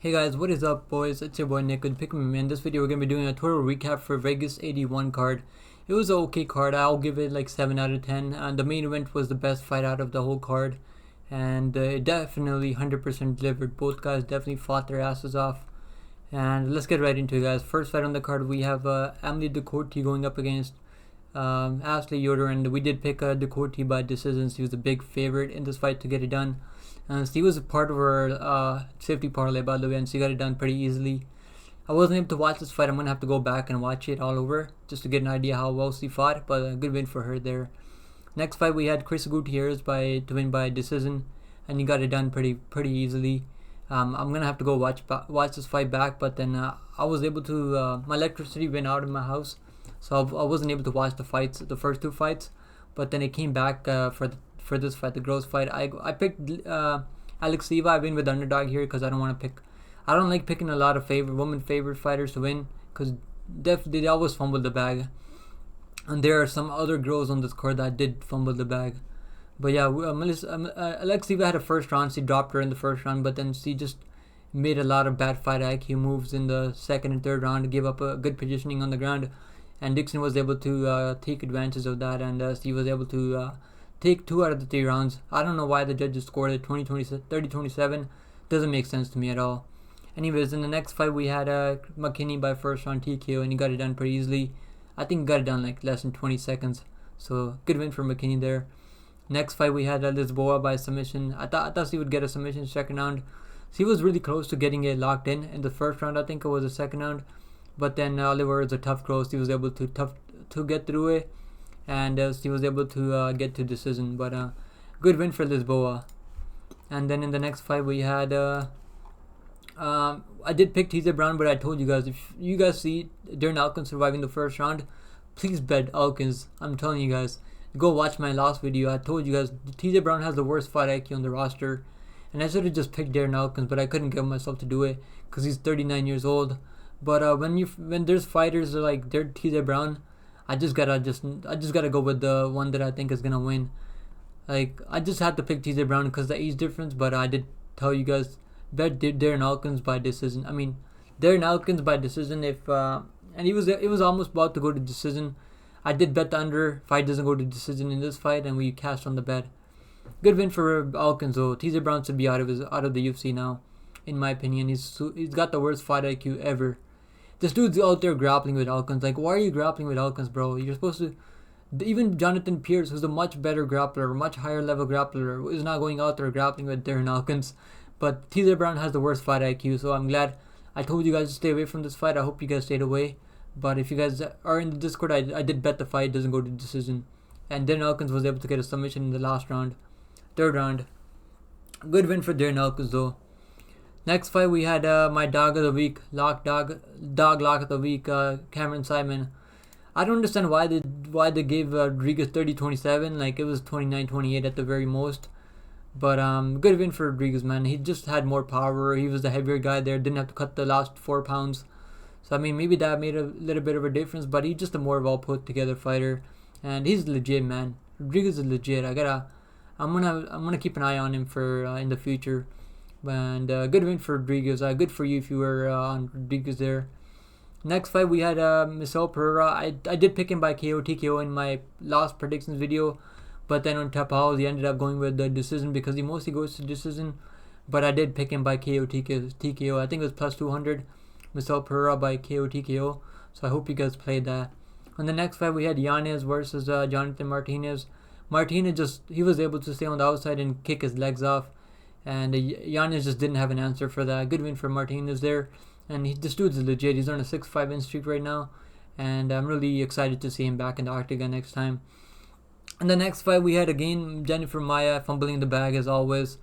Hey guys, what is up boys? It's your boy Nick with Pikmin. In this video we're going to be doing a total recap for Vegas 81 card. It was an okay card. I'll give it like 7 out of 10. And the main event was the best fight out of the whole card. And it definitely 100% delivered. Both guys definitely fought their asses off. And let's get right into it, guys. First fight on the card, we have Emily DeCourty going up against Ashley Yoder. And we did pick DeCourty by decision. He was a big favorite in this fight to get it done. He was a part of our safety parlay, by the way, and she got it done pretty easily. I wasn't able to watch this fight. I'm going to have to go back and watch it all over just to get an idea how well she fought, but a good win for her there. Next fight, we had Chris Gutierrez to win by decision, and he got it done pretty easily. I'm going to have to go watch this fight back, but then I was able to, my electricity went out in my house, so I wasn't able to watch the first two fights, but then it came back for this fight, the girls fight. I picked Alexieva. I win with underdog here because I don't like picking a lot of women favorite fighters to win because they always fumble the bag, and there are some other girls on this card that did fumble the bag. But yeah, Alexieva had a first round. She dropped her in the first round, but then she just made a lot of bad fight IQ moves in the second and third round to give up a good positioning on the ground, and Dixon was able to take advantage of that, and she was able to take 2 out of the 3 rounds. I don't know why the judges scored it 30-27. Doesn't make sense to me at all. Anyways, in the next fight we had McKinney by first round TKO, and he got it done pretty easily. I think he got it done like less than 20 seconds. So good win for McKinney there. Next fight we had Lisboa by submission. I thought she would get a submission second round. She was really close to getting it locked in the first round. I think it was the second round, but then Oliver is a tough cross. He was able to get through it, and he was able to get to decision. But good win for Lisboa. And then in the next fight we had I did pick TJ Brown, but I told you guys, if you guys see Darren Elkins surviving the first round, please bet Elkins. I'm telling you guys, go watch my last video. I told you guys TJ Brown has the worst fight IQ on the roster, and I should have just picked Darren Elkins, but I couldn't get myself to do it because he's 39 years old. But when there's fighters like TJ Brown, I just gotta go with the one that I think is gonna win. Like, I just had to pick TJ Brown because the age difference, but I did tell you guys bet Darren Elkins by decision. I mean, Darren Elkins by decision. And it was almost about to go to decision. I did bet the under. Fight doesn't go to decision in this fight, and we cashed on the bet. Good win for Elkins though. TJ Brown should be out of the UFC now, in my opinion. He's got the worst fight IQ ever. This dude's out there grappling with Elkins. Like, why are you grappling with Elkins, bro? You're supposed to... Even Jonathan Pierce, who's a much better grappler, much higher level grappler, is not going out there grappling with Darren Elkins. But TJ Brown has the worst fight IQ, so I'm glad. I told you guys to stay away from this fight. I hope you guys stayed away. But if you guys are in the Discord, I did bet the fight doesn't go to decision. And Darren Elkins was able to get a submission in the last round. Third round. Good win for Darren Elkins, though. Next fight we had my dog of the week, dog lock of the week, Cameron Simon. I don't understand why they gave Rodriguez 30-27, like it was 29-28 at the very most. But good win for Rodriguez, man. He just had more power. He was the heavier guy there. Didn't have to cut the last 4 pounds. So I mean, maybe that made a little bit of a difference. But he's just a more well put together fighter, and he's legit, man. Rodriguez is legit. I'm gonna keep an eye on him for in the future. And good win for Rodriguez. Good for you if you were on Rodriguez there. Next fight we had Michel Pereira. I did pick him by KO TKO in my last predictions video, but then on Tapao he ended up going with the decision because he mostly goes to decision. But I did pick him by KO TKO. I think it was plus 200. Michel Pereira by KO TKO. So I hope you guys played that. On the next fight we had Yanez versus Jonathan Martinez. Martinez he was able to stay on the outside and kick his legs off. And Yanez just didn't have an answer for that. Good win for Martinez there. And this dude's legit. He's on a 6-5 win streak right now. And I'm really excited to see him back in the octagon next time. And the next fight we had again Jennifer Maia fumbling the bag as always.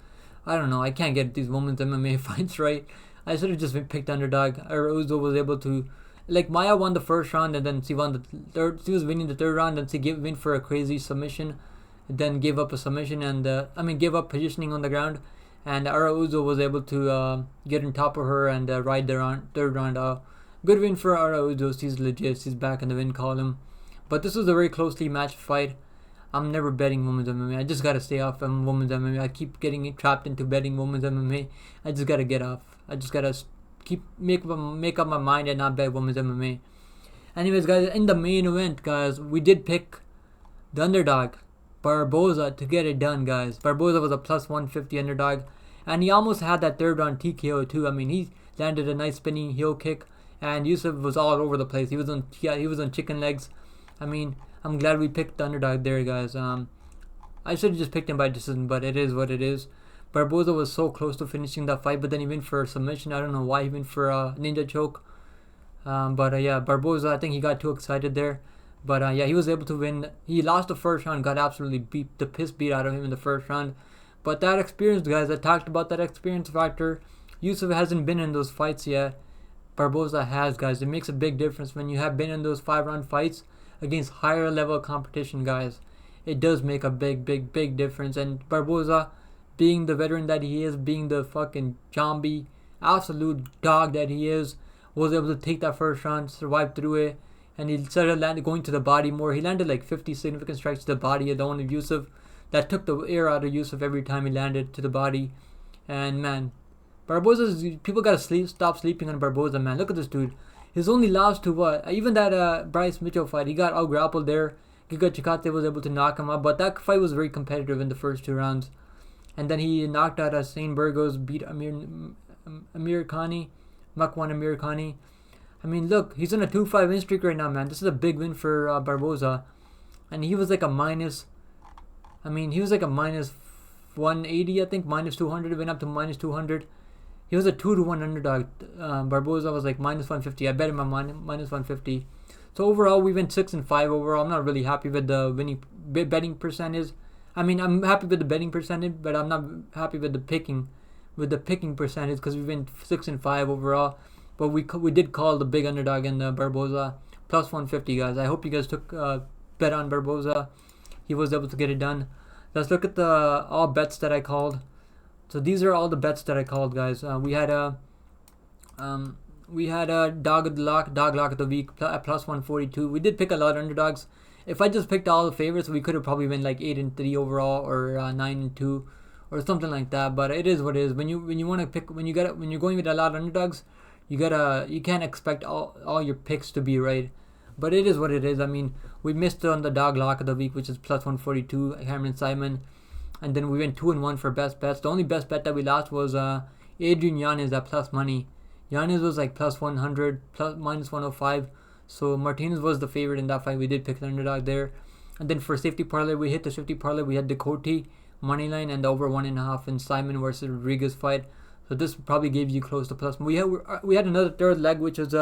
I don't know. I can't get these women's MMA fights right. I should have just picked underdog. Uzo was able to... Like, Maia won the first round and then she won the third. She was winning the third round and she win for a crazy submission. Then gave up a submission and... gave up positioning on the ground. And Araujo was able to get on top of her and ride the third round out. Good win for Araujo. She's legit. She's back in the win column. But this was a very closely matched fight. I'm never betting women's MMA. I just gotta stay off women's MMA. I keep getting trapped into betting women's MMA. I just gotta get off. I just gotta keep make up my mind and not bet women's MMA. Anyways, guys, in the main event, guys, we did pick the underdog, Barboza, to get it done, guys. Barboza was a plus 150 underdog, and he almost had that third round TKO too. I mean, he landed a nice spinning heel kick, and Yusuff was all over the place. He was on chicken legs. I mean, I'm glad we picked the underdog there, guys. I should have just picked him by decision, but it is what it is. Barboza was so close to finishing that fight, but then he went for a submission. I don't know why he went for a ninja choke. Yeah, Barboza, I think he got too excited there. But yeah, he was able to win. He lost the first round, got absolutely beat out of him in the first round. But that experience, guys, I talked about that experience factor. Yusuff hasn't been in those fights yet. Barboza has, guys. It makes a big difference when you have been in those 5-round fights against higher level competition, guys. It does make a big difference. And Barboza, being the veteran that he is, being the fucking zombie, absolute dog that he is, was able to take that first round, survive through it, and he started going to the body more. He landed like 50 significant strikes to the body of the one of Yusuff. That took the air out of Yusuff every time he landed to the body. And man, people gotta stop sleeping on Barboza, man. Look at this dude. His only loss to what? Even that Bryce Mitchell fight, he got out grappled there. Giga Chikate was able to knock him up, but that fight was very competitive in the first 2 rounds. And then he knocked out Sain Burgos, beat Amir Khani. Makwan Amir Khani. I mean, look, he's on a 2-5 win streak right now, man. This is a big win for Barboza. And he was like a minus 180, I think, minus 200, went up to minus 200. He was a 2-1 underdog. Barboza was like minus 150. I bet him on minus 150. So overall, we went 6-5 overall. I'm not really happy with the betting percentage. I mean, I'm happy with the betting percentage, but I'm not happy with the picking percentage, because we went 6-5 overall. But we did call the big underdog in Barboza plus 150, guys. I hope you guys took bet on Barboza. He was able to get it done. Let's look at the all bets that I called. So these are all the bets that I called, guys. We had a dog lock of the week at plus 142. We did pick a lot of underdogs. If I just picked all the favorites, we could have probably been like 8-3 overall, or 9-2. Or something like that. But it is what it is. When you're going with a lot of underdogs, you can't expect all your picks to be right. But it is what it is. I mean, we missed on the dog lock of the week, which is plus 142, Cameron Simon, and then we went 2-1 for best bets. The only best bet that we lost was Adrian Yanez at plus money. Yanez was like plus 100, minus 105. So Martinez was the favorite in that fight. We did pick the underdog there. And then for safety parlay, we hit the safety parlay. We had Ducote moneyline and the over 1.5 in Simon versus Rodriguez fight. So this probably gave you close to plus. We had another third leg, which was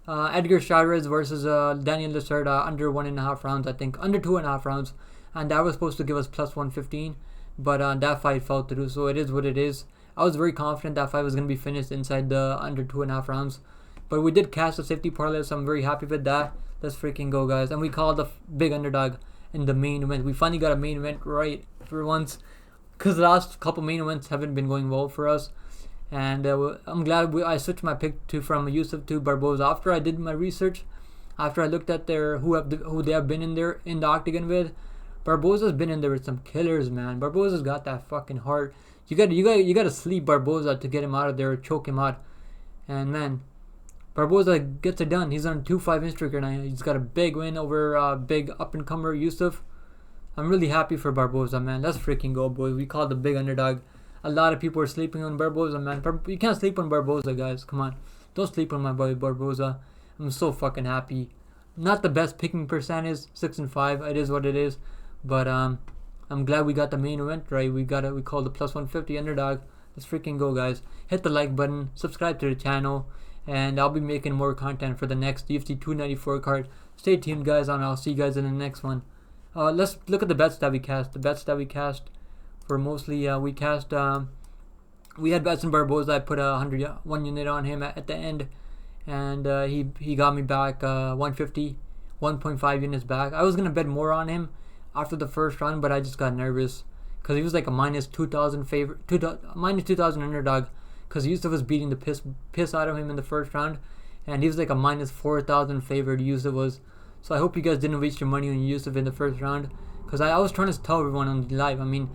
Edgar Chavez versus Daniel Lacerda under 1.5 rounds, I think, under 2.5 rounds, and that was supposed to give us plus 115, but that fight fell through. So it is what it is. I was very confident that fight was going to be finished inside the under 2.5 rounds, but we did cash the safety parlay, so I'm very happy with that. Let's freaking go, guys. And we called the big underdog in the main event. We finally got a main event right for once, because the last couple main events haven't been going well for us. And I'm glad I switched my pick from Yusuff to Barboza after I did my research. After I looked at who they have been in the octagon with, Barboza's been in there with some killers, man. Barboza's got that fucking heart. You gotta sleep Barboza to get him out of there, choke him out. And man, Barboza gets it done. He's on a 2-5 win streak right now. He's got a big win over big up-and-comer Yusuff. I'm really happy for Barboza, man. Let's freaking go, boys. We called the big underdog. A lot of people are sleeping on Barboza, man. You can't sleep on Barboza, guys. Come on. Don't sleep on my boy Barboza. I'm so fucking happy. Not the best picking percentage, 6-5. It is what it is. But I'm glad we got the main event right. We called the plus 150 underdog. Let's freaking go, guys. Hit the like button. Subscribe to the channel. And I'll be making more content for the next UFC 294 card. Stay tuned, guys, and I'll see you guys in the next one. Let's look at the bets that we cast. The bets that we cast for mostly, we had bets in Barboza. I put 1 unit on him at the end, and he got me back 150, 1.5 units back. I was going to bet more on him after the first round, but I just got nervous because he was like a minus 2,000 minus 2,000 underdog, because Yusuff was beating the piss out of him in the first round, and he was like a minus 4,000 favored. Yusuff was. So I hope you guys didn't waste your money on Yusuff in the first round, Because I was trying to tell everyone on the live. I mean,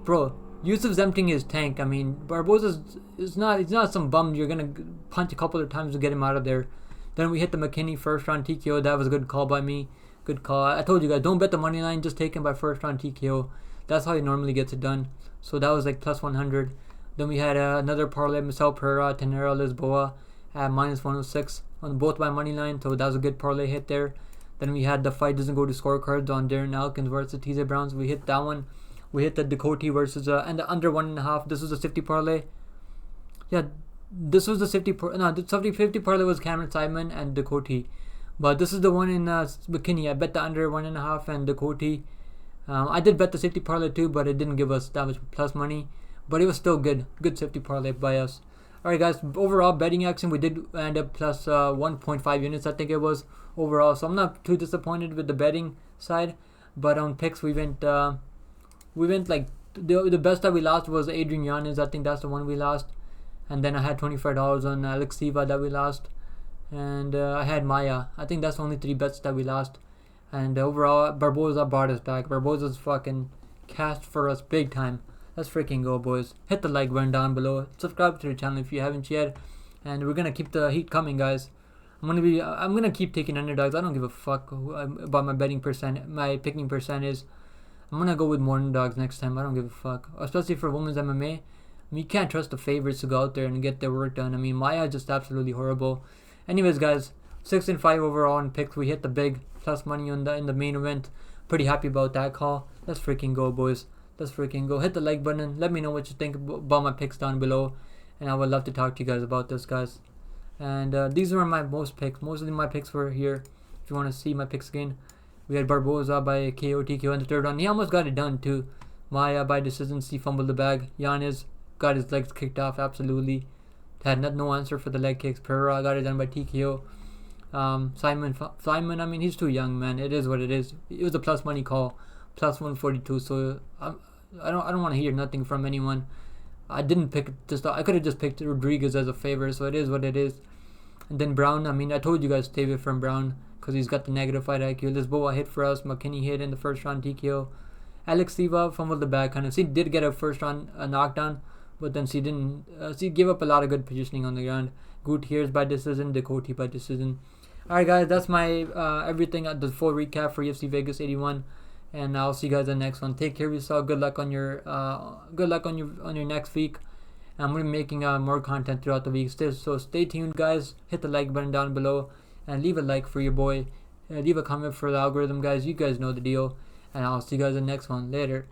bro, Yusuff's emptying his tank. I mean, Barboza is not. He's not some bum. You're gonna punch a couple of times to get him out of there. Then we hit the McKinney first round TKO. That was a good call by me. Good call. I told you guys, don't bet the money line. Just take him by first round TKO. That's how he normally gets it done. So that was like plus 100. Then we had another parlay, Michel Pereira, Tenera, Lisboa at minus 106 on both by money line. So that was a good parlay hit there. Then we had the fight doesn't go to scorecards on Darren Elkins versus TJ Browns. We hit that one. We hit the Dakota versus and the under 1.5. This was a safety parlay. Yeah, this was the safety. No, the 50 parlay was Cameron Simon and Dakota. But this is the one in McKinney. I bet the under 1.5 and Dakota. I did bet the safety parlay too, but it didn't give us that much plus money. But it was still good. Good safety parlay by us. Alright guys, overall betting action, we did end up plus 1.5 units, I think it was, overall. So I'm not too disappointed with the betting side. But on picks, we went like, the best that we lost was Adrian Yanez. I think that's the one we lost. And then I had $25 on Alex Siva that we lost. And I had Maya. I think that's the only 3 bets that we lost. And overall, Barboza brought us back. Barboza's fucking cashed for us big time. Let's freaking go, boys. Hit the like button down below. Subscribe to the channel if you haven't yet. And we're gonna keep the heat coming, guys. I'm gonna keep taking underdogs. I don't give a fuck about my betting percent, my picking percent is. I'm gonna go with more underdogs next time. I don't give a fuck, especially for women's MMA. I mean, you can't trust the favorites to go out there and get their work done. I mean, Maya is just absolutely horrible. Anyways, guys, 6-5 overall in picks. We hit the big plus money on in the main event. Pretty happy about that call. Let's freaking go, boys. Let's freaking go. Hit the like button. Let me know what you think about my picks down below, and I would love to talk to you guys about this, guys. And these were my most picks. Mostly my picks were here. If you want to see my picks again, we had Barboza by KO TKO in the 3rd round. He almost got it done too. Maya by decision. He fumbled the bag. Yanez got his legs kicked off. Absolutely had no answer for the leg kicks. Pereira got it done by TKO. Simon. I mean, he's too young, man. It is what it is. It was a plus money call, plus 142. So I don't want to hear nothing from anyone. I didn't pick I could have just picked Rodriguez as a favorite. So it is what it is. And then Brown. I mean, I told you guys stay away from Brown because he's got the negative fight IQ. Lisboa hit for us. McKinney hit in the 1st round TKO. Alex Siva fumbled the bag kind of. She did get a 1st round knockdown, but then she didn't. She gave up a lot of good positioning on the ground. Gutierrez by decision. Dakota by decision. Alright guys, that's my everything, the full recap for UFC Vegas 81, and I'll see you guys in the next one. Take care of yourself. Good luck on your next week. I'm gonna be making more content throughout the week. So stay tuned, guys. Hit the like button down below and leave a like for your boy. Leave a comment for the algorithm, guys. You guys know the deal, and I'll see you guys in the next one. Later.